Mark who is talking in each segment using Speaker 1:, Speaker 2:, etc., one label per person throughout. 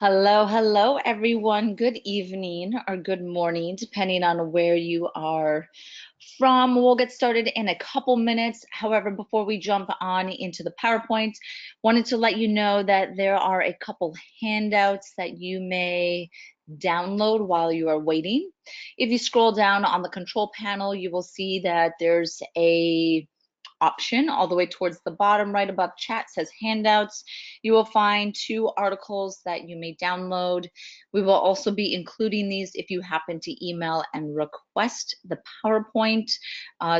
Speaker 1: Hello, hello, everyone. Good evening or good morning, depending on where you are from. We'll get started in a couple minutes. However, before we jump on into the PowerPoint, wanted to let you know that there are a couple handouts that you may download while you are waiting. If you scroll down on the control panel, you will see that there's a option all the way towards the bottom right above chat says handouts. You will find 2 articles that you may download. We will also be including these if you happen to email and request the PowerPoint.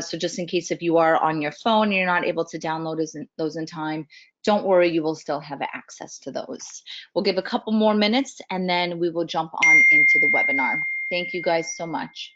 Speaker 1: So just in case if you are on your phone and you're not able to download those in time, don't worry, you will still have access to those. We'll give a couple more minutes and then we will jump on into the webinar. Thank you guys so much.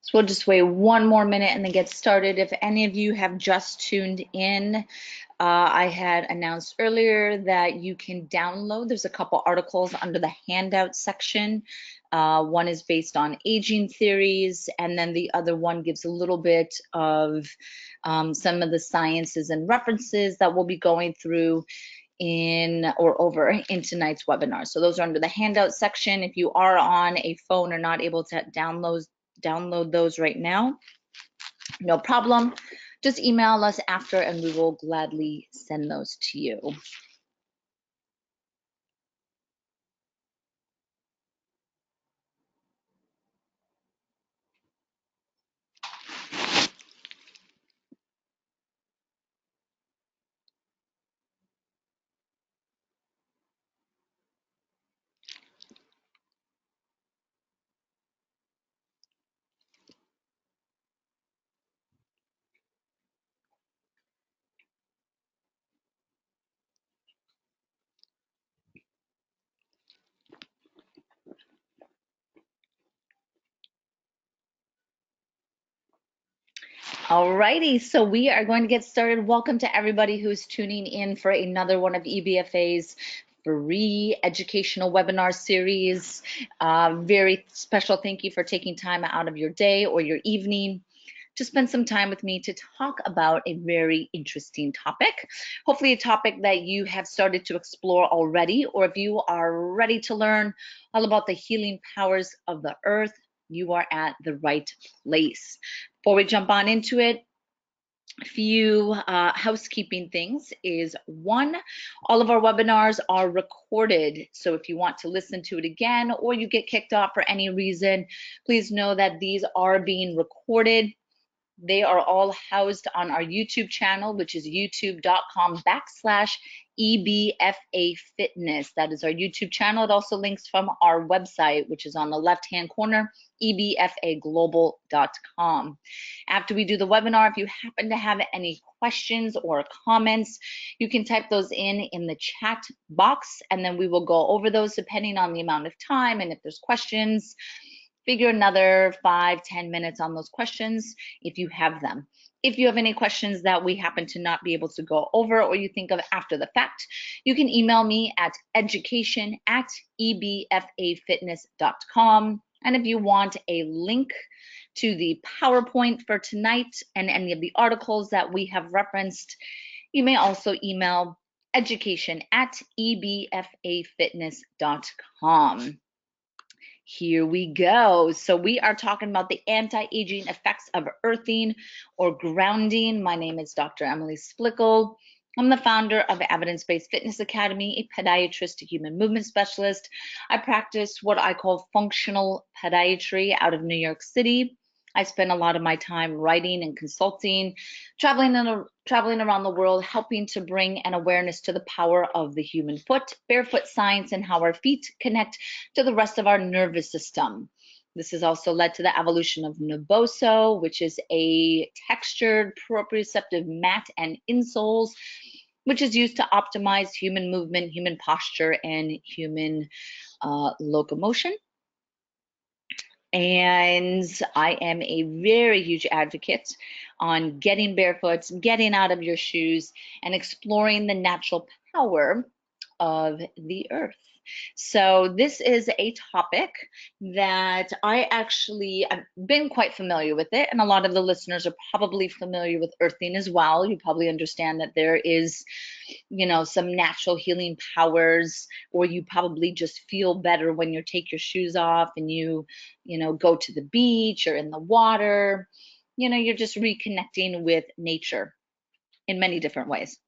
Speaker 1: So we'll just wait one more minute and then get started. If any of you have just tuned in, I had announced earlier that you can download. There's a couple articles under the handout section. One is based on aging theories, and then the other one gives a little bit of some of the sciences and references that we'll be going through over in tonight's webinar. So those are under the handout section. If you are on a phone or not able to download those right now, no problem. Just email us after and we will gladly send those to you. Alrighty, so we are going to get started. Welcome to everybody who's tuning in for another one of EBFA's free educational webinar series. Very special thank you for taking time out of your day or your evening to spend some time with me to talk about a very interesting topic. Hopefully a topic that you have started to explore already, or if you are ready to learn all about the healing powers of the earth, you are at the right place. Before we jump on into it, a few housekeeping things is one, all of our webinars are recorded. So if you want to listen to it again or you get kicked off for any reason, please know that these are being recorded. They are all housed on our YouTube channel, which is youtube.com/EBFA Fitness. That is our YouTube channel. It also links from our website, which is on the left-hand corner, ebfaglobal.com. After we do the webinar, if you happen to have any questions or comments, you can type those in the chat box, and then we will go over those depending on the amount of time, and if there's questions, figure another 5-10 minutes on those questions if you have them. If you have any questions that we happen to not be able to go over or you think of after the fact, you can email me at education@ebfafitness.com. And if you want a link to the PowerPoint for tonight and any of the articles that we have referenced, you may also email education@ebfafitness.com. Here we go. So we are talking about the anti-aging effects of earthing or grounding. My name is Dr. Emily Splichal. I'm the founder of Evidence-Based Fitness Academy, a podiatrist, a human movement specialist. I practice what I call functional podiatry out of New York City. I spend a lot of my time writing and consulting, traveling around the world, helping to bring an awareness to the power of the human foot, barefoot science, and how our feet connect to the rest of our nervous system. This has also led to the evolution of Naboso, which is a textured proprioceptive mat and insoles, which is used to optimize human movement, human posture, and human locomotion. And I am a very huge advocate on getting barefoot, getting out of your shoes, and exploring the natural power of the earth. So this is a topic that I've been quite familiar with it, and a lot of the listeners are probably familiar with earthing as well. You probably understand that there is, some natural healing powers, or you probably just feel better when you take your shoes off and you go to the beach or in the water. You're just reconnecting with nature in many different ways.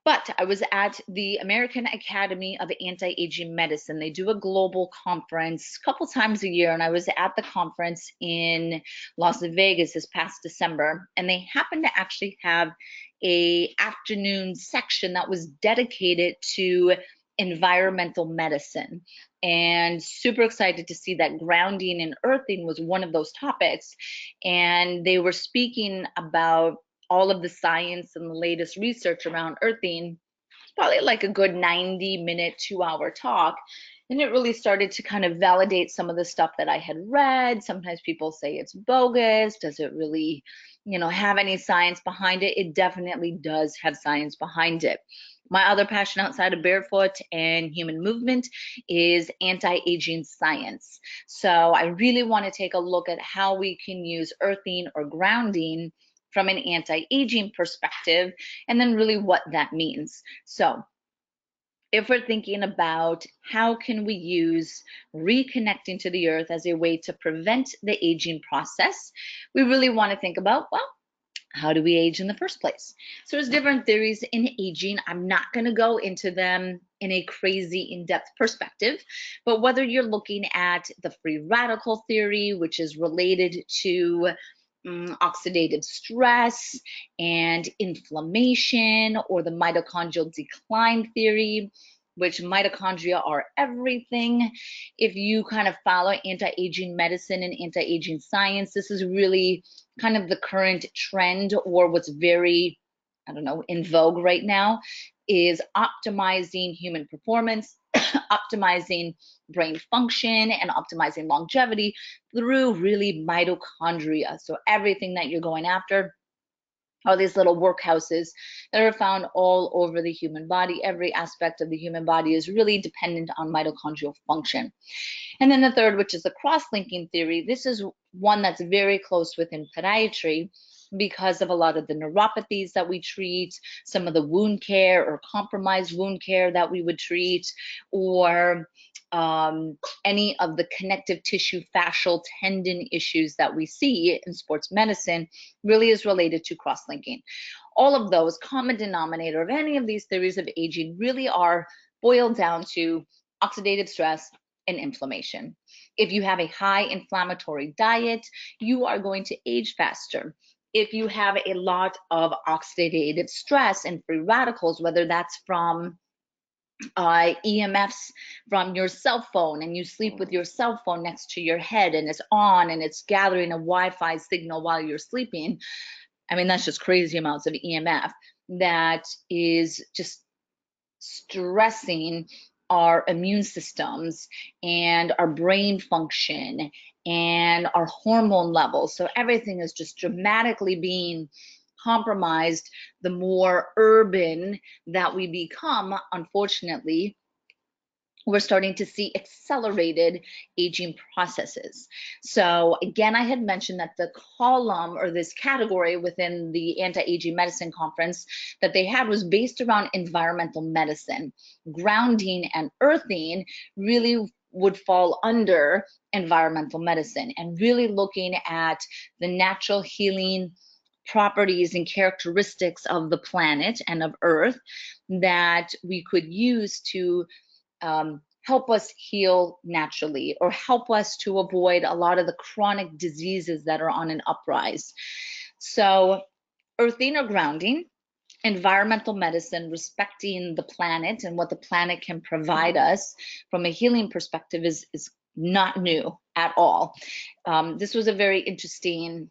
Speaker 1: But I was at the American Academy of Anti-Aging Medicine. They do a global conference a couple times a year, and I was at the conference in Las Vegas this past December, and they happened to actually have a afternoon section that was dedicated to environmental medicine, and super excited to see that grounding and earthing was one of those topics. And they were speaking about all of the science and the latest research around earthing. It's probably like a good 90-minute, 2-hour talk. And it really started to kind of validate some of the stuff that I had read. Sometimes people say it's bogus. Does it really, have any science behind it? It definitely does have science behind it. My other passion outside of barefoot and human movement is anti-aging science. So I really want to take a look at how we can use earthing or grounding from an anti-aging perspective, and then really what that means. So if we're thinking about how can we use reconnecting to the earth as a way to prevent the aging process, we really want to think about, well, how do we age in the first place? So there's different theories in aging. I'm not going to go into them in a crazy in-depth perspective, but whether you're looking at the free radical theory, which is related to oxidative stress and inflammation, or the mitochondrial decline theory, which mitochondria are everything. If you kind of follow anti-aging medicine and anti-aging science, this is really kind of the current trend, or what's very, in vogue right now, is optimizing human performance, optimizing brain function, and optimizing longevity through really mitochondria. So everything that you're going after are these little workhouses that are found all over the human body. Every aspect of the human body is really dependent on mitochondrial function. And then the third, which is the cross-linking theory, this is one that's very close within podiatry because of a lot of the neuropathies that we treat, some of the wound care or compromised wound care that we would treat, or any of the connective tissue, fascial, tendon issues that we see in sports medicine really is related to cross-linking. All of those, common denominator of any of these theories of aging really are boiled down to oxidative stress and inflammation. If you have a high inflammatory diet, you are going to age faster. If you have a lot of oxidative stress and free radicals, whether that's from EMFs from your cell phone, and you sleep with your cell phone next to your head and it's on and it's gathering a Wi-Fi signal while you're sleeping, that's just crazy amounts of EMF that is just stressing our immune systems and our brain function and our hormone levels. So everything is just dramatically being compromised the more urban that we become, unfortunately, we're starting to see accelerated aging processes. So again, I had mentioned that the column or this category within the anti-aging medicine conference that they had was based around environmental medicine. Grounding and earthing really would fall under environmental medicine, and really looking at the natural healing properties and characteristics of the planet and of Earth that we could use to help us heal naturally, or help us to avoid a lot of the chronic diseases that are on an uprise. So earthing or grounding, environmental medicine, respecting the planet and what the planet can provide us from a healing perspective is not new at all. This was a very interesting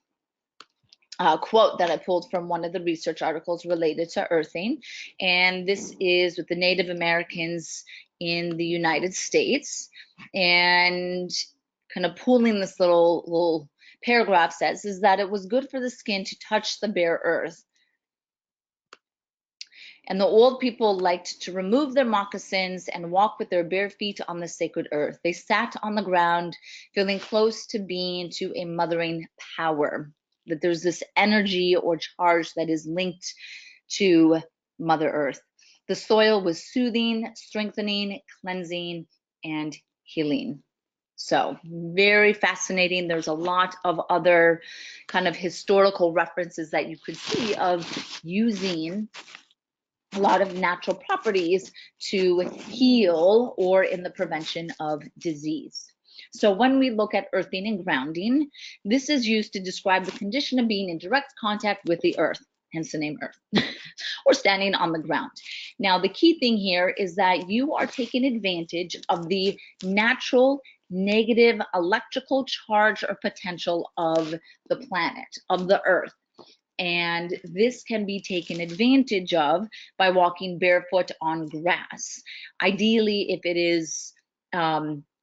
Speaker 1: quote that I pulled from one of the research articles related to earthing. And this is with the Native Americans in the United States. And kind of pulling this little paragraph says is that it was good for the skin to touch the bare earth. And the old people liked to remove their moccasins and walk with their bare feet on the sacred earth. They sat on the ground, feeling close to being to a mothering power, that there's this energy or charge that is linked to Mother Earth. The soil was soothing, strengthening, cleansing, and healing. So very fascinating. There's a lot of other kind of historical references that you could see of using a lot of natural properties to heal or in the prevention of disease. So when we look at earthing and grounding, this is used to describe the condition of being in direct contact with the earth, hence the name earth, or standing on the ground. Now, the key thing here is that you are taking advantage of the natural negative electrical charge or potential of the planet, of the earth. And this can be taken advantage of by walking barefoot on grass. Ideally, if it is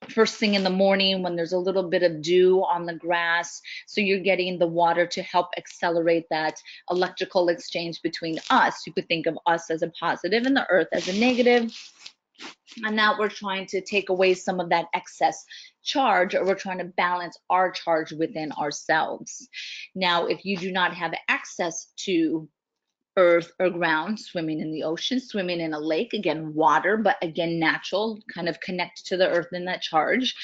Speaker 1: first thing in the morning when there's a little bit of dew on the grass, so you're getting the water to help accelerate that electrical exchange between us. You could think of us as a positive and the earth as a negative. And now we're trying to take away some of that excess charge, or we're trying to balance our charge within ourselves. Now, if you do not have access to earth or ground, swimming in the ocean, swimming in a lake, again, water, but again, natural, kind of connected to the earth in that charge,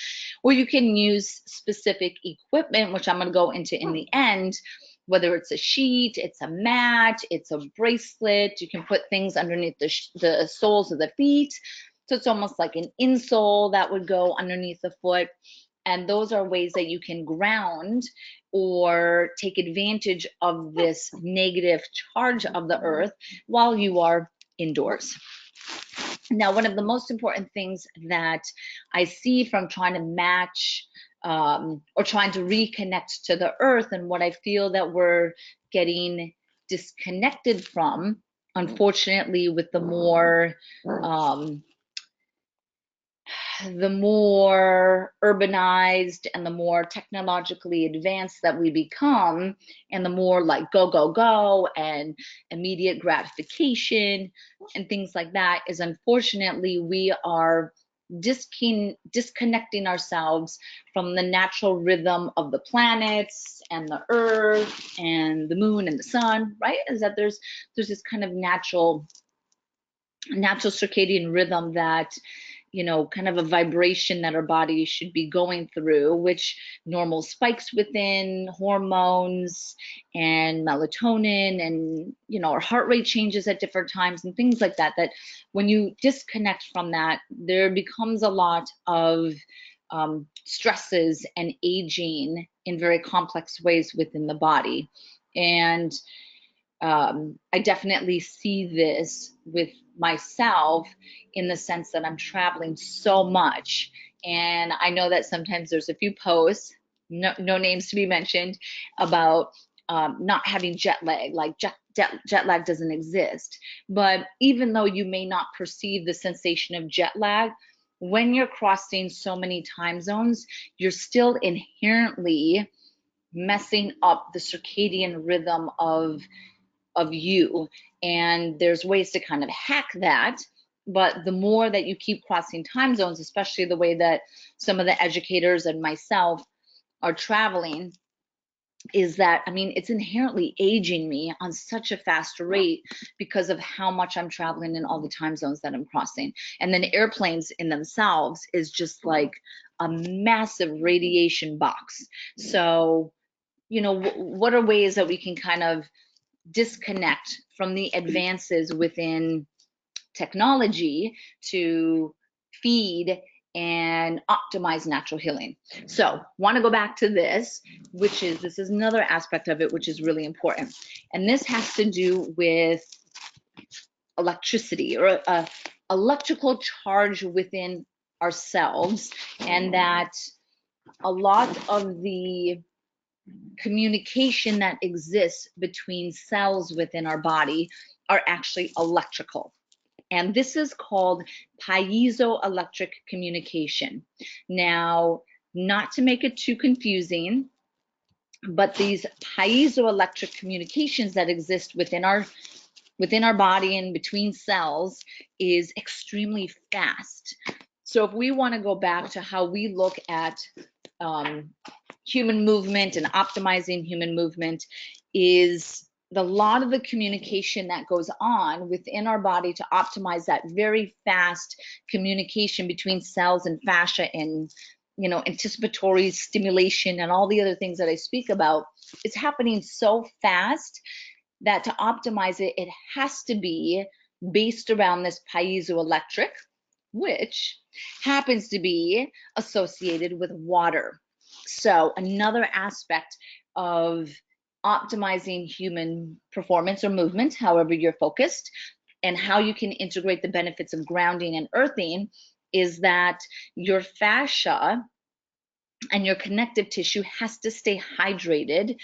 Speaker 1: or you can use specific equipment, which I'm going to go into in the end, whether it's a sheet, it's a mat, it's a bracelet. You can put things underneath the soles of the feet. So it's almost like an insole that would go underneath the foot. And those are ways that you can ground or take advantage of this negative charge of the earth while you are indoors. Now, one of the most important things that I see from trying to match or trying to reconnect to the earth, and what I feel that we're getting disconnected from, unfortunately, with the more urbanized and the more technologically advanced that we become, and the more like go, go, go and immediate gratification and things like that, is unfortunately we are disconnecting ourselves from the natural rhythm of the planets and the earth and the moon and the sun, right? Is that there's this kind of natural circadian rhythm that, you know, kind of a vibration that our body should be going through, which normal spikes within hormones and melatonin, and, you know, our heart rate changes at different times and things like that, that when you disconnect from that, there becomes a lot of stresses and aging in very complex ways within the body. And I definitely see this with myself in the sense that I'm traveling so much. And I know that sometimes there's a few posts, no names to be mentioned, about not having jet lag, like jet lag doesn't exist. But even though you may not perceive the sensation of jet lag, when you're crossing so many time zones, you're still inherently messing up the circadian rhythm of you. And there's ways to kind of hack that, But the more that you keep crossing time zones, especially the way that some of the educators and myself are traveling, is that, I mean, it's inherently aging me on such a fast rate because of how much I'm traveling in all the time zones that I'm crossing. And then airplanes in themselves is just like a massive radiation box. So, you know, what are ways that we can kind of disconnect from the advances within technology to feed and optimize natural healing? So want to go back to this, this is another aspect of it, which is really important. And this has to do with electricity, or a electrical charge within ourselves, and that a lot of the communication that exists between cells within our body are actually electrical. And this is called piezoelectric communication. Now, not to make it too confusing, but these piezoelectric communications that exist within our body and between cells is extremely fast. So if we want to go back to how we look at human movement and optimizing human movement, is a lot of the communication that goes on within our body to optimize that very fast communication between cells and fascia and, you know, anticipatory stimulation and all the other things that I speak about. It's happening so fast that to optimize it, it has to be based around this piezoelectric, which happens to be associated with water. So another aspect of optimizing human performance or movement, however you're focused, and how you can integrate the benefits of grounding and earthing, is that your fascia and your connective tissue has to stay hydrated.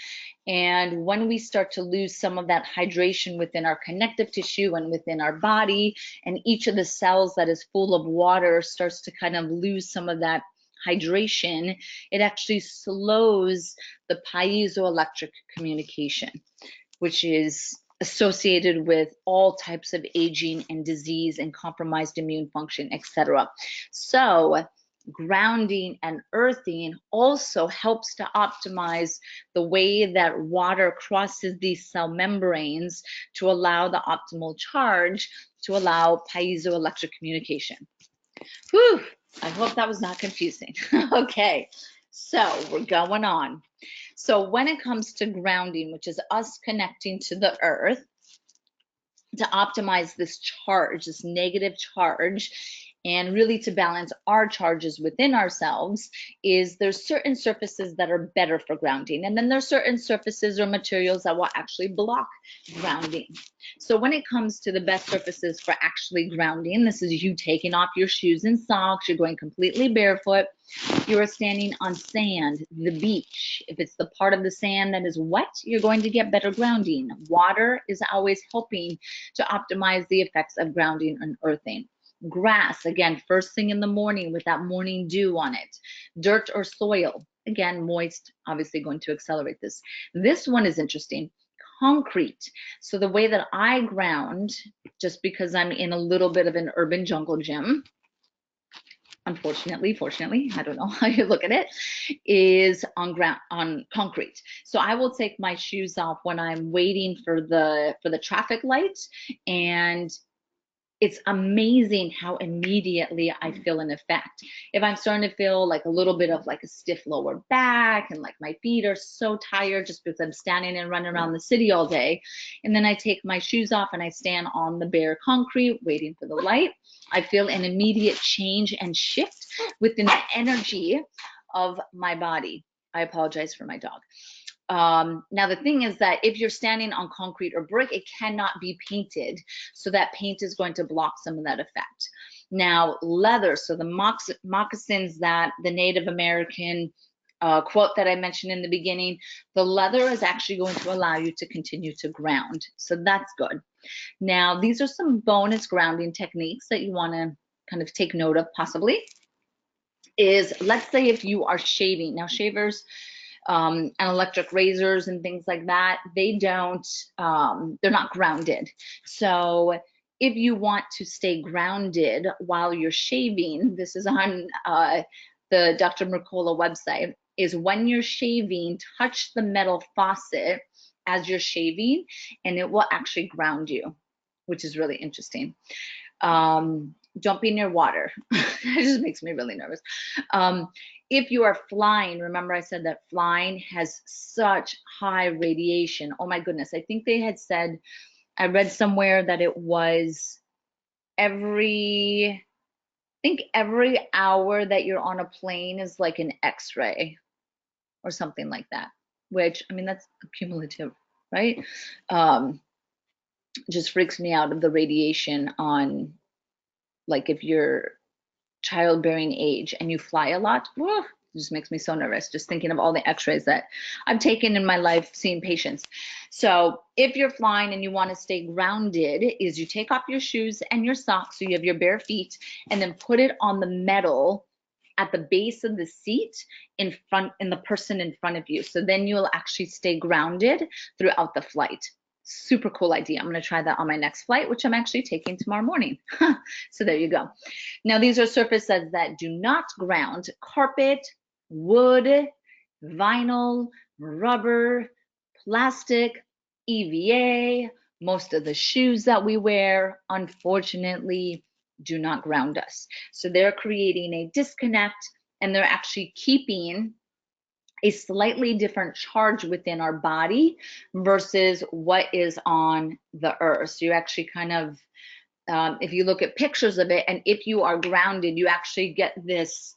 Speaker 1: And when we start to lose some of that hydration within our connective tissue and within our body, and each of the cells that is full of water starts to kind of lose some of that hydration, it actually slows the piezoelectric communication, which is associated with all types of aging and disease and compromised immune function, etc. So grounding and earthing also helps to optimize the way that water crosses these cell membranes to allow the optimal charge to allow piezoelectric communication. Whew, I hope that was not confusing. Okay, so we're going on. So when it comes to grounding, which is us connecting to the earth to optimize this charge, this negative charge, and really to balance our charges within ourselves, is there's certain surfaces that are better for grounding, and then there's certain surfaces or materials that will actually block grounding. So when it comes to the best surfaces for actually grounding, this is you taking off your shoes and socks, you're going completely barefoot, you are standing on sand, the beach. If it's the part of the sand that is wet, you're going to get better grounding. Water is always helping to optimize the effects of grounding and earthing. Grass, again, first thing in the morning with that morning dew on it. Dirt or soil, again, moist, obviously going to accelerate this. This one is interesting. Concrete. So the way that I ground, just because I'm in a little bit of an urban jungle gym, unfortunately, fortunately, I don't know how you look at it, is on concrete. So I will take my shoes off when I'm waiting for the traffic light, and it's amazing how immediately I feel an effect. If I'm starting to feel like a little bit of like a stiff lower back and like my feet are so tired just because I'm standing and running around the city all day, and then I take my shoes off and I stand on the bare concrete waiting for the light, I feel an immediate change and shift within the energy of my body. I apologize for my dog. Now the thing is that if you're standing on concrete or brick, it cannot be painted, so that paint is going to block some of that effect. Now leather, so the moccasins that the Native American quote that I mentioned in the beginning, the leather is actually going to allow you to continue to ground, so that's good. Now these are some bonus grounding techniques that you want to kind of take note of possibly. Is, let's say if you are shaving, now shavers and electric razors and things like that, they don't, they're not grounded. So if you want to stay grounded while you're shaving, this is on the Dr. Mercola website, is when you're shaving, touch the metal faucet as you're shaving, and it will actually ground you, which is really interesting. Jumping near water, it just makes me really nervous. If you are flying, remember I said that flying has such high radiation. Oh my goodness, I think they had said, I read somewhere that it was every hour that you're on a plane is like an X-ray or something like that, which, I mean, that's cumulative, right? Just freaks me out of the radiation on, like, if you're childbearing age and you fly a lot, whew, it just makes me so nervous just thinking of all the x-rays that I've taken in my life seeing patients. So if you're flying and you want to stay grounded, is you take off your shoes and your socks, so you have your bare feet, and then put it on the metal at the base of the seat in the person in front of you. So then you'll actually stay grounded throughout the flight. Super cool idea. I'm going to try that on my next flight, which I'm actually taking tomorrow morning. So there you go. Now, these are surfaces that do not ground: carpet, wood, vinyl, rubber, plastic, EVA. Most of the shoes that we wear, unfortunately, do not ground us. So they're creating a disconnect, and they're actually keeping a slightly different charge within our body versus what is on the earth. So you actually kind of, if you look at pictures of it, and if you are grounded, you actually get this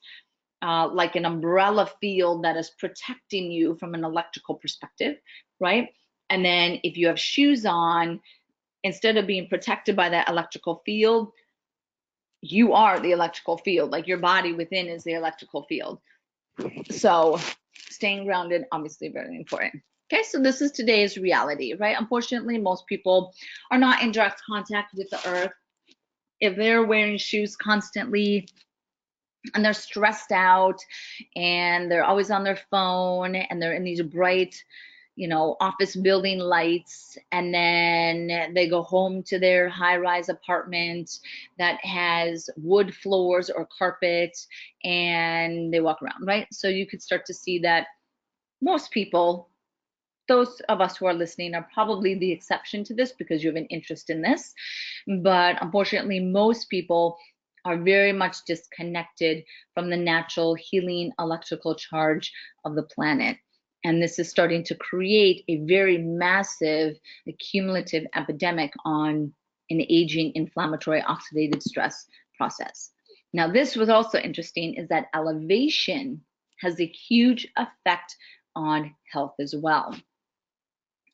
Speaker 1: like an umbrella field that is protecting you from an electrical perspective, right? And then if you have shoes on, instead of being protected by that electrical field, you are the electrical field. Like, your body within is the electrical field. So staying grounded, obviously very important. Okay, so this is today's reality, right? Unfortunately, most people are not in direct contact with the earth. If they're wearing shoes constantly and they're stressed out and they're always on their phone and they're in these bright, office building lights, and then they go home to their high-rise apartment that has wood floors or carpet, and they walk around, right? So you could start to see that most people, those of us who are listening, are probably the exception to this because you have an interest in this. But unfortunately, most people are very much disconnected from the natural healing electrical charge of the planet. And this is starting to create a very massive accumulative epidemic on an aging inflammatory oxidative stress process. Now, this was also interesting, is that elevation has a huge effect on health as well.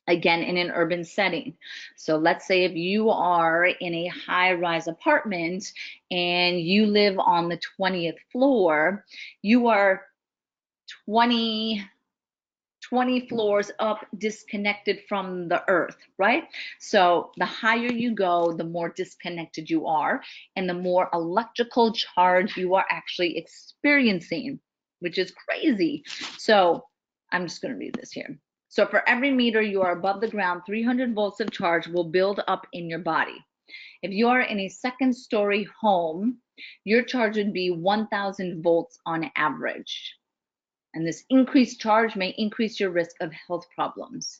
Speaker 1: Again, in an urban setting. So let's say if you are in a high-rise apartment and you live on the 20th floor, you are 20 floors up, disconnected from the earth, right? So the higher you go, the more disconnected you are, and the more electrical charge you are actually experiencing, which is crazy. So I'm just going to read this here. So for every meter you are above the ground, 300 volts of charge will build up in your body. If you are in a second-story home, your charge would be 1,000 volts on average. And this increased charge may increase your risk of health problems.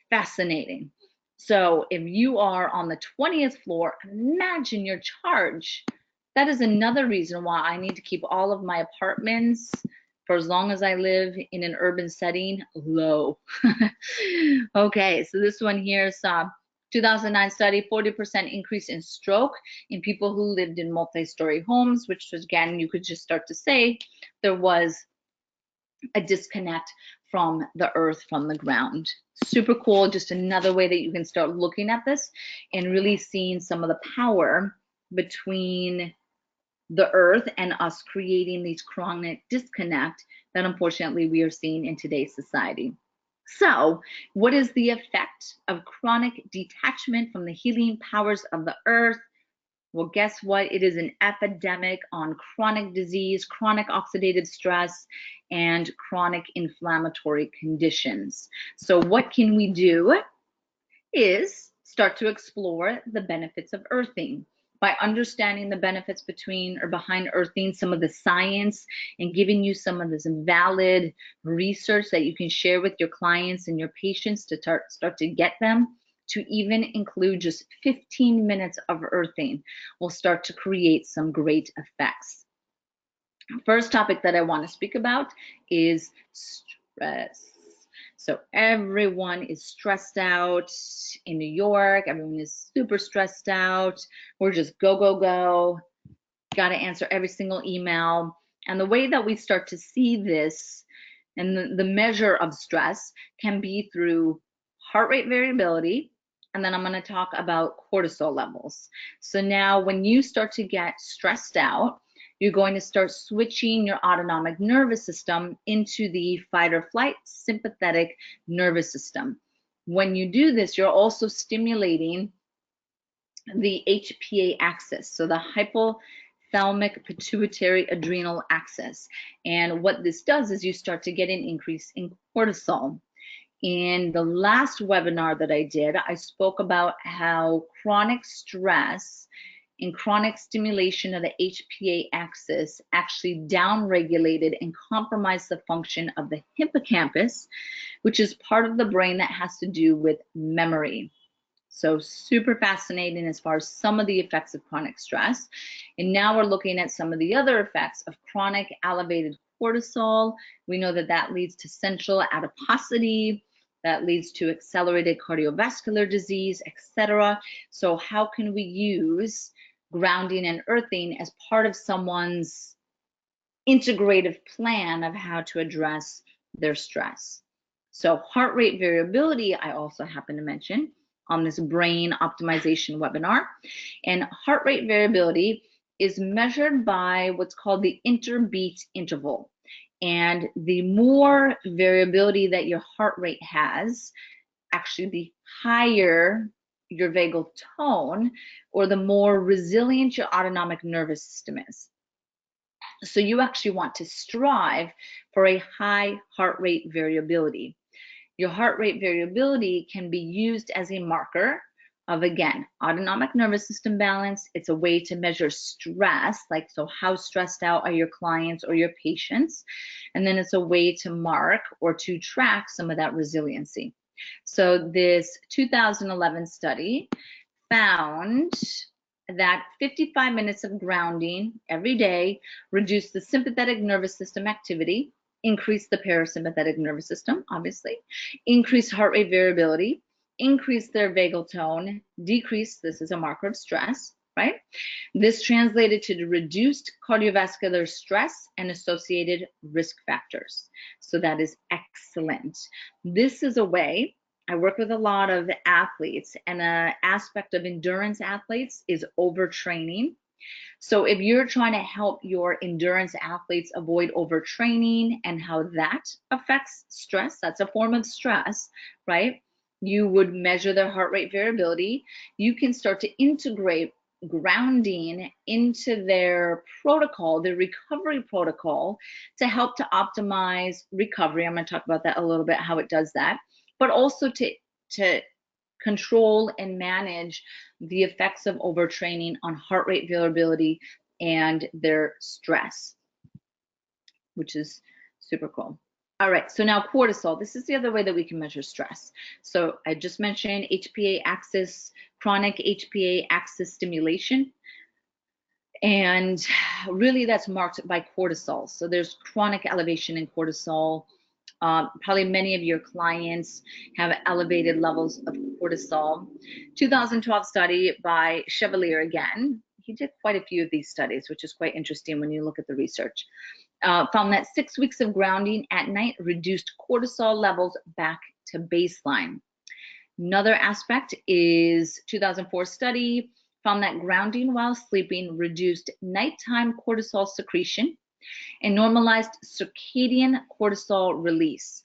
Speaker 1: Fascinating. So if you are on the 20th floor, imagine your charge. That is another reason why I need to keep all of my apartments, for as long as I live in an urban setting, low. Okay, so this one here is 2009 study, 40% increase in stroke in people who lived in multi-story homes, which was, again, you could just start to say there was a disconnect from the earth, from the ground. Super cool. Just another way that you can start looking at this and really seeing some of the power between the earth and us creating these chronic disconnect that unfortunately we are seeing in today's society. So what is the effect of chronic detachment from the healing powers of the earth? Well, guess what? It is an epidemic on chronic disease, chronic oxidative stress, and chronic inflammatory conditions. So what can we do is start to explore the benefits of earthing. By understanding the benefits between or behind earthing, some of the science, and giving you some of this valid research that you can share with your clients and your patients to start to get them to even include just 15 minutes of earthing will start to create some great effects. First topic that I want to speak about is stress. So everyone is stressed out in New York. Everyone is super stressed out. We're just go, go, go. Got to answer every single email. And the way that we start to see this and the measure of stress can be through heart rate variability. And then I'm going to talk about cortisol levels. So now when you start to get stressed out, you're going to start switching your autonomic nervous system into the fight or flight sympathetic nervous system. When you do this, you're also stimulating the HPA axis, so the hypothalamic pituitary adrenal axis. And what this does is you start to get an increase in cortisol. In the last webinar that I did, I spoke about how chronic stress and chronic stimulation of the HPA axis actually downregulated and compromised the function of the hippocampus, which is part of the brain that has to do with memory. So super fascinating as far as some of the effects of chronic stress. And now we're looking at some of the other effects of chronic elevated cortisol. We know that that leads to central adiposity, that leads to accelerated cardiovascular disease, etc. So how can we use grounding and earthing as part of someone's integrative plan of how to address their stress? So heart rate variability, I also happen to mention on this brain optimization webinar. And heart rate variability is measured by what's called the interbeat interval. And the more variability that your heart rate has, actually the higher your vagal tone, or the more resilient your autonomic nervous system is. So you actually want to strive for a high heart rate variability. Your heart rate variability can be used as a marker of, again, autonomic nervous system balance. It's a way to measure stress, like, so how stressed out are your clients or your patients? And then it's a way to mark or to track some of that resiliency. So this 2011 study found that 55 minutes of grounding every day reduced the sympathetic nervous system activity, increased the parasympathetic nervous system, obviously, increased heart rate variability, increased their vagal tone, decreased, this is a marker of stress, right? This translated to reduced cardiovascular stress and associated risk factors. So that is excellent. This is a way, I work with a lot of athletes, and an aspect of endurance athletes is overtraining. So if you're trying to help your endurance athletes avoid overtraining and how that affects stress, that's a form of stress, right? You would measure their heart rate variability. You can start to integrate grounding into their protocol, their recovery protocol, to help to optimize recovery. I'm going to talk about that a little bit, how it does that, but also to control and manage the effects of overtraining on heart rate variability and their stress, which is super cool. All right, so now cortisol. This is the other way that we can measure stress. So I just mentioned HPA axis, chronic HPA axis stimulation. And really that's marked by cortisol. So there's chronic elevation in cortisol. Probably many of your clients have elevated levels of cortisol. 2012 study by Chevalier again. He did quite a few of these studies, which is quite interesting when you look at the research. Found that 6 weeks of grounding at night reduced cortisol levels back to baseline. Another aspect is 2004 study found that grounding while sleeping reduced nighttime cortisol secretion and normalized circadian cortisol release.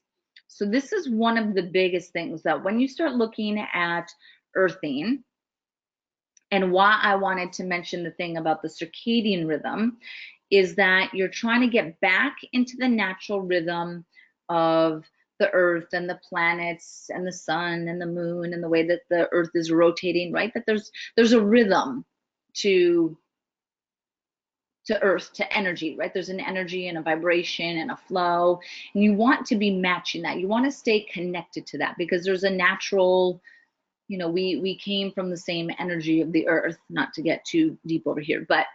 Speaker 1: So this is one of the biggest things, that when you start looking at earthing, and why I wanted to mention the thing about the circadian rhythm, is that you're trying to get back into the natural rhythm of the earth and the planets and the sun and the moon and the way that the earth is rotating, right? That there's a rhythm to earth, to energy, right? There's an energy and a vibration and a flow, and you want to be matching that. You want to stay connected to that, because there's a natural, you know, we came from the same energy of the earth, not to get too deep over here, but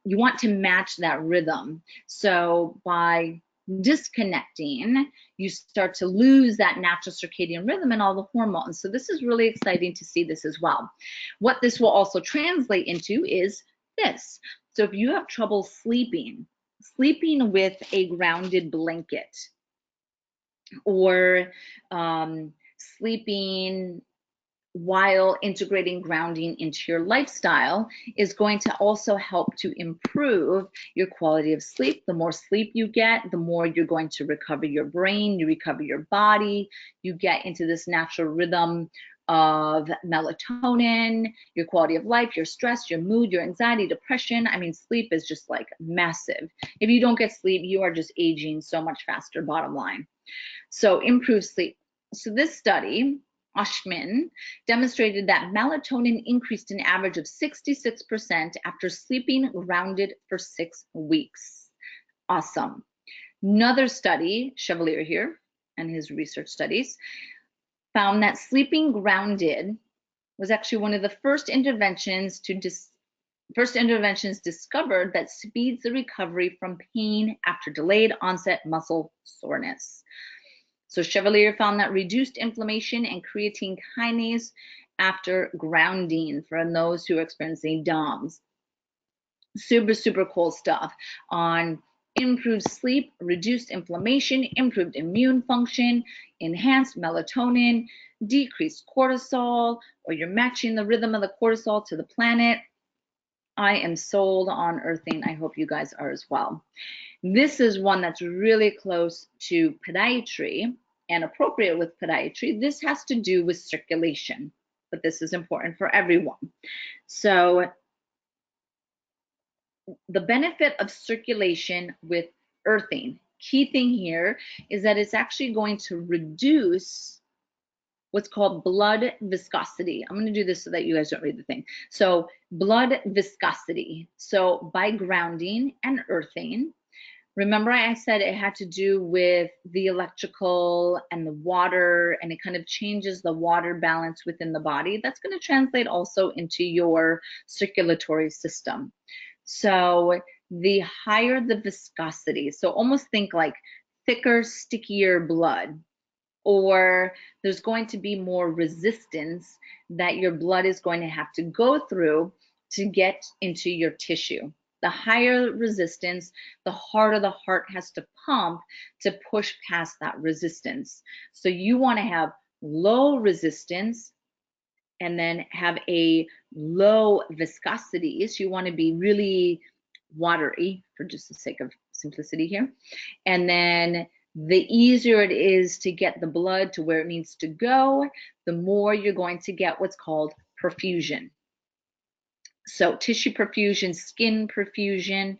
Speaker 1: you want to match that rhythm. So by disconnecting, you start to lose that natural circadian rhythm and all the hormones. So this is really exciting to see this as well. What this will also translate into is this. So if you have trouble sleeping with a grounded blanket, or sleeping while integrating grounding into your lifestyle, is going to also help to improve your quality of sleep. The more sleep you get, the more you're going to recover your brain, you recover your body, you get into this natural rhythm of melatonin, your quality of life, your stress, your mood, your anxiety, depression. I mean, sleep is just like massive. If you don't get sleep, you are just aging so much faster, bottom line. So improve sleep. So this study, Ashmin, demonstrated that melatonin increased an average of 66% after sleeping grounded for 6 weeks. Awesome. Another study, Chevalier here and his research studies, found that sleeping grounded was actually one of the first interventions discovered that speeds the recovery from pain after delayed onset muscle soreness. So Chevalier found that reduced inflammation and creatine kinase after grounding for those who are experiencing DOMS. Super, super cool stuff on improved sleep, reduced inflammation, improved immune function, enhanced melatonin, decreased cortisol, or you're matching the rhythm of the cortisol to the planet. I am sold on earthing. I hope you guys are as well. This is one that's really close to podiatry and appropriate with podiatry. This has to do with circulation, but this is important for everyone. So the benefit of circulation with earthing, key thing here is that it's actually going to reduce what's called blood viscosity. I'm going to do this so that you guys don't read the thing. So blood viscosity. So by grounding and earthing, remember I said it had to do with the electrical and the water, and it kind of changes the water balance within the body. That's going to translate also into your circulatory system. So the higher the viscosity, so almost think like thicker, stickier blood, or there's going to be more resistance that your blood is going to have to go through to get into your tissue. The higher resistance, the harder the heart has to pump to push past that resistance. So you want to have low resistance and then have a low viscosity. So you want to be really watery, for just the sake of simplicity here. And then the easier it is to get the blood to where it needs to go, the more you're going to get what's called perfusion. So tissue perfusion, skin perfusion.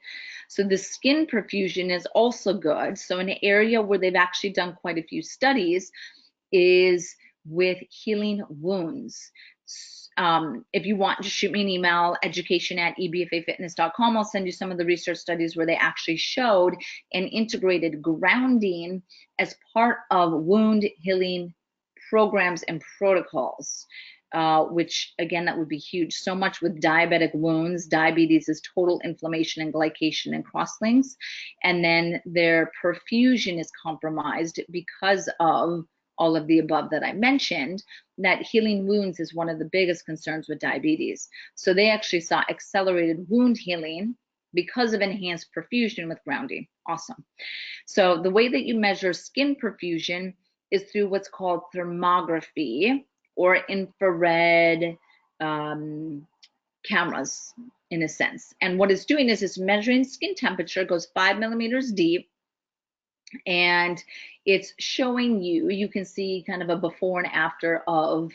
Speaker 1: So the skin perfusion is also good. So an area where they've actually done quite a few studies is with healing wounds. If you want, just shoot me an email, education@ebfafitness.com. I'll send you some of the research studies where they actually showed an integrated grounding as part of wound healing programs and protocols, which again, that would be huge. So much with diabetic wounds. Diabetes is total inflammation and glycation and crosslinks. And then their perfusion is compromised because of all of the above that I mentioned. That healing wounds is one of the biggest concerns with diabetes. So they actually saw accelerated wound healing because of enhanced perfusion with grounding. Awesome. So the way that you measure skin perfusion is through what's called thermography, or infrared cameras in a sense. And what it's doing is it's measuring skin temperature, goes 5 millimeters deep, and it's showing you, you can see kind of a before and after of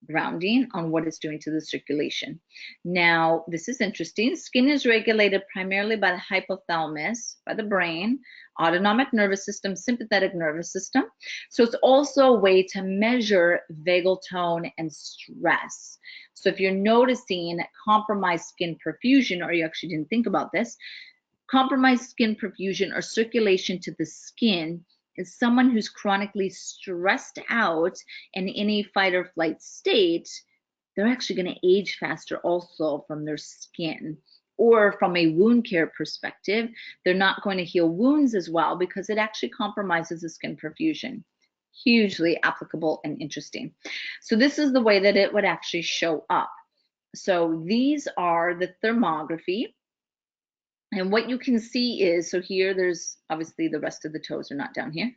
Speaker 1: grounding on what it's doing to the circulation. Now, this is interesting. Skin is regulated primarily by the hypothalamus, by the brain, autonomic nervous system, sympathetic nervous system. So it's also a way to measure vagal tone and stress. So if you're noticing compromised skin perfusion, or you actually didn't think about this, compromised skin perfusion or circulation to the skin is someone who's chronically stressed out and in a fight or flight state. They're actually going to age faster also from their skin. Or from a wound care perspective, they're not going to heal wounds as well because it actually compromises the skin perfusion. Hugely applicable and interesting. So this is the way that it would actually show up. So these are the thermography. And what you can see is, so here there's obviously the rest of the toes are not down here,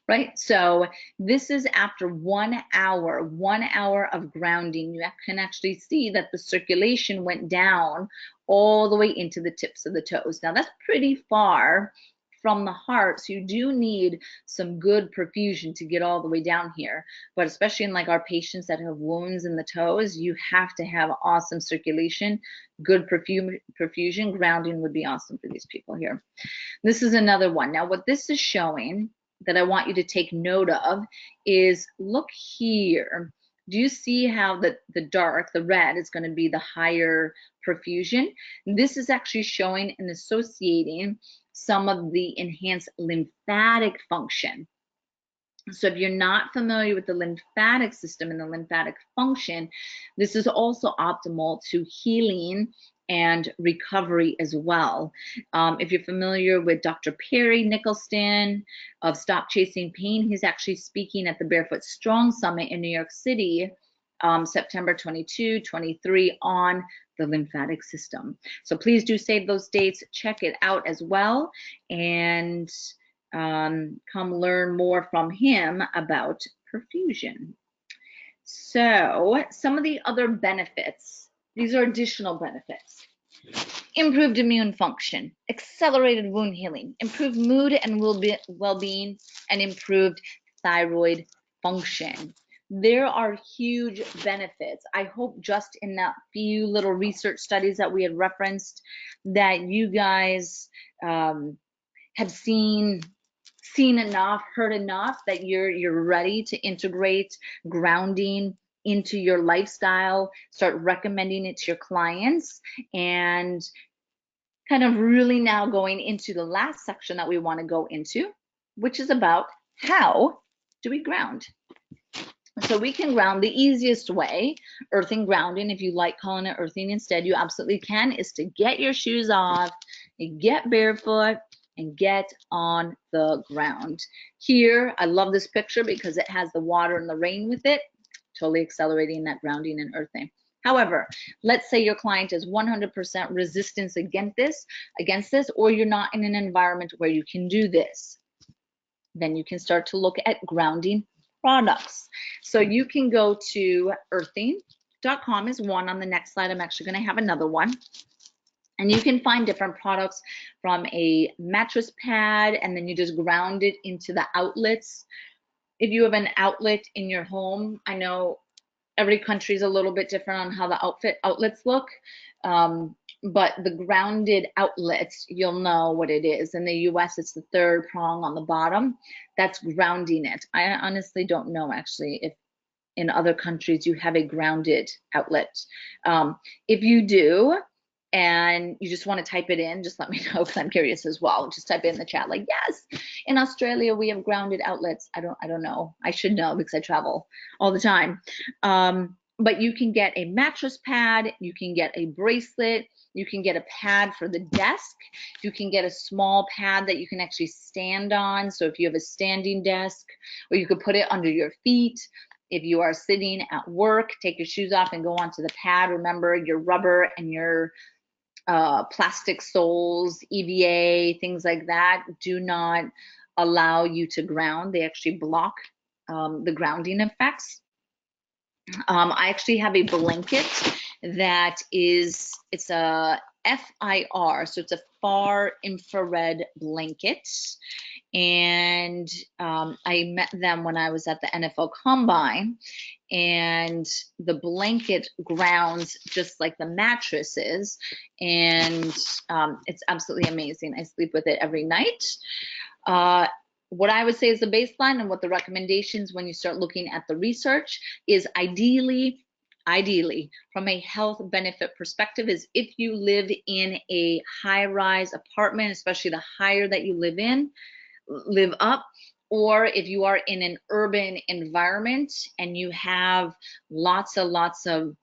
Speaker 1: right? So this is after 1 hour of grounding. You can actually see that the circulation went down all the way into the tips of the toes. Now that's pretty far from the heart, so you do need some good perfusion to get all the way down here. But especially in like our patients that have wounds in the toes, you have to have awesome circulation, good perfusion. Grounding would be awesome for these people here. This is another one. Now what this is showing that I want you to take note of is, look here. Do you see how the dark, the red, is going to be the higher perfusion? This is actually showing and associating some of the enhanced lymphatic function. So if you're not familiar with the lymphatic system and the lymphatic function, this is also optimal to healing and recovery as well. If you're familiar with Dr. Perry Nicholson of Stop Chasing Pain, he's actually speaking at the Barefoot Strong Summit in New York City, September 22, 23, on the lymphatic system. So please do save those dates, check it out as well, and come learn more from him about perfusion. So some of the other benefits, these are additional benefits. Improved immune function, accelerated wound healing, improved mood and well-being, and improved thyroid function. There are huge benefits. I hope just in that few little research studies that we had referenced that you guys have seen enough, heard enough, that you're ready to integrate grounding into your lifestyle, start recommending it to your clients, and kind of really now going into the last section that we want to go into, which is about how do we ground. So we can ground the easiest way, earthing grounding, if you like calling it earthing instead, you absolutely can, is to get your shoes off, get barefoot, and get on the ground. Here, I love this picture because it has the water and the rain with it, totally accelerating that grounding and earthing. However, let's say your client is 100% resistance against this, or you're not in an environment where you can do this. Then you can start to look at grounding products. So you can go to earthing.com is one. On the next slide, I'm actually going to have another one. And you can find different products from a mattress pad, and then you just ground it into the outlets. If you have an outlet in your home, I know every country is a little bit different on how the outlets look, but the grounded outlets, you'll know what it is. In the US, it's the third prong on the bottom. That's grounding it. I honestly don't know actually if in other countries you have a grounded outlet. If you do, and you just want to type it in, just let me know because I'm curious as well. Just type it in the chat like, yes, in Australia we have grounded outlets. I don't know. I should know because I travel all the time. But you can get a mattress pad, you can get a bracelet, you can get a pad for the desk, you can get a small pad that you can actually stand on. So if you have a standing desk, or you could put it under your feet. If you are sitting at work, take your shoes off and go onto the pad. Remember, your rubber and your plastic soles, EVA, things like that do not allow you to ground. They actually block the grounding effects. I actually have a blanket that it's a FIR, so it's a far infrared blanket, and I met them when I was at the NFL Combine, and the blanket grounds just like the mattress is, and it's absolutely amazing. I sleep with it every night. What I would say is the baseline, and what the recommendations when you start looking at the research is ideally from a health benefit perspective, is if you live in a high-rise apartment, especially the higher that you live up, or if you are in an urban environment and you have lots of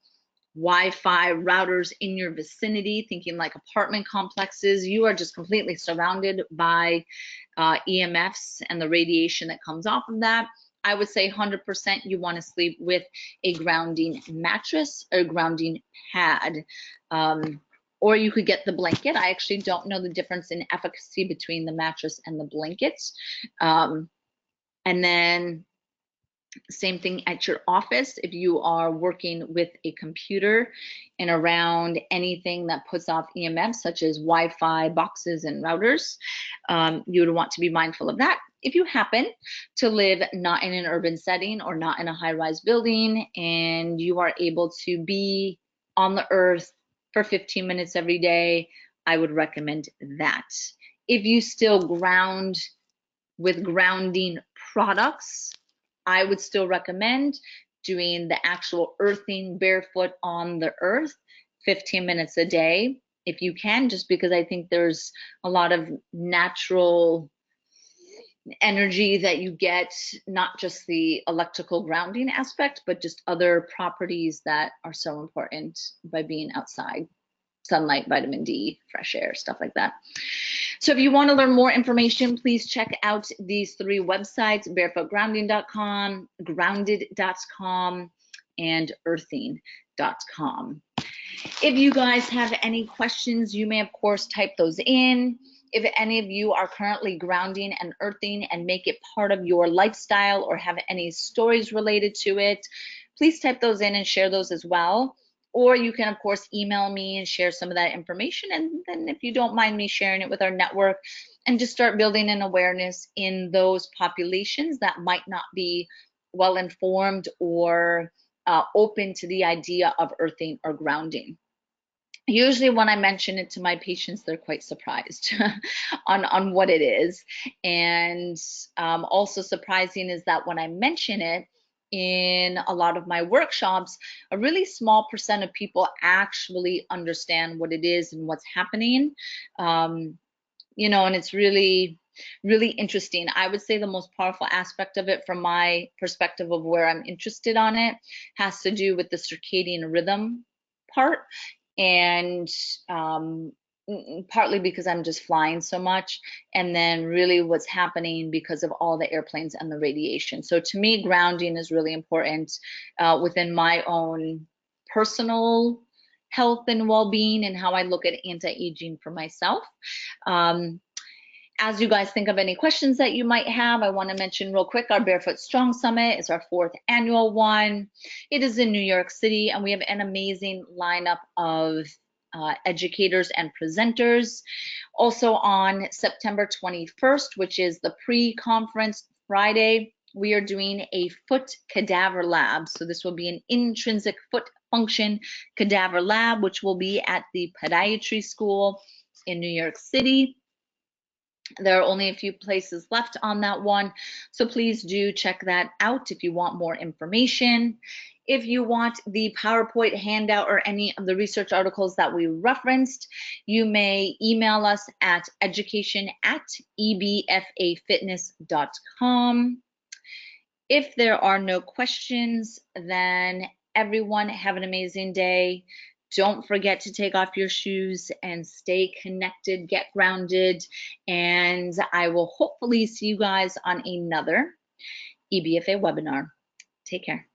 Speaker 1: Wi-Fi routers in your vicinity, thinking like apartment complexes, you are just completely surrounded by EMFs and the radiation that comes off of that. I would say 100% you want to sleep with a grounding mattress or grounding pad. Or you could get the blanket. I actually don't know the difference in efficacy between the mattress and the blankets. And then same thing at your office. If you are working with a computer and around anything that puts off EMF, such as Wi-Fi boxes and routers, you would want to be mindful of that. If you happen to live not in an urban setting or not in a high-rise building, and you are able to be on the earth for 15 minutes every day, I would recommend that. If you still ground with grounding products, I would still recommend doing the actual earthing barefoot on the earth 15 minutes a day if you can, just because I think there's a lot of natural energy that you get, not just the electrical grounding aspect, but just other properties that are so important by being outside. Sunlight, vitamin D, fresh air, stuff like that. So if you want to learn more information, please check out these 3 websites: barefootgrounding.com, grounded.com, and earthing.com. If you guys have any questions, you may of course type those in. If any of you are currently grounding and earthing and make it part of your lifestyle or have any stories related to it, please type those in and share those as well. Or you can, of course, email me and share some of that information. And then if you don't mind me sharing it with our network, and just start building an awareness in those populations that might not be well informed or open to the idea of earthing or grounding. Usually when I mention it to my patients, they're quite surprised on what it is. And also surprising is that when I mention it in a lot of my workshops, a really small % of people actually understand what it is and what's happening. You know, and it's really interesting. I would say the most powerful aspect of it, from my perspective of where I'm interested on it, has to do with the circadian rhythm part. And partly because I'm just flying so much, and then really what's happening because of all the airplanes and the radiation. So to me, grounding is really important within my own personal health and well-being, and how I look at anti-aging for myself. As you guys think of any questions that you might have, I want to mention real quick, our Barefoot Strong Summit is our 4th annual one. It is in New York City, and we have an amazing lineup of educators and presenters. Also on September 21st, which is the pre-conference Friday, we are doing a foot cadaver lab. So this will be an intrinsic foot function cadaver lab, which will be at the Podiatry School in New York City. There are only a few places left on that one, so please do check that out if you want more information. If you want the PowerPoint handout or any of the research articles that we referenced, you may email us at education@ebfafitness.com. If there are no questions, then everyone have an amazing day. Don't forget to take off your shoes and stay connected, get grounded, and I will hopefully see you guys on another EBFA webinar. Take care.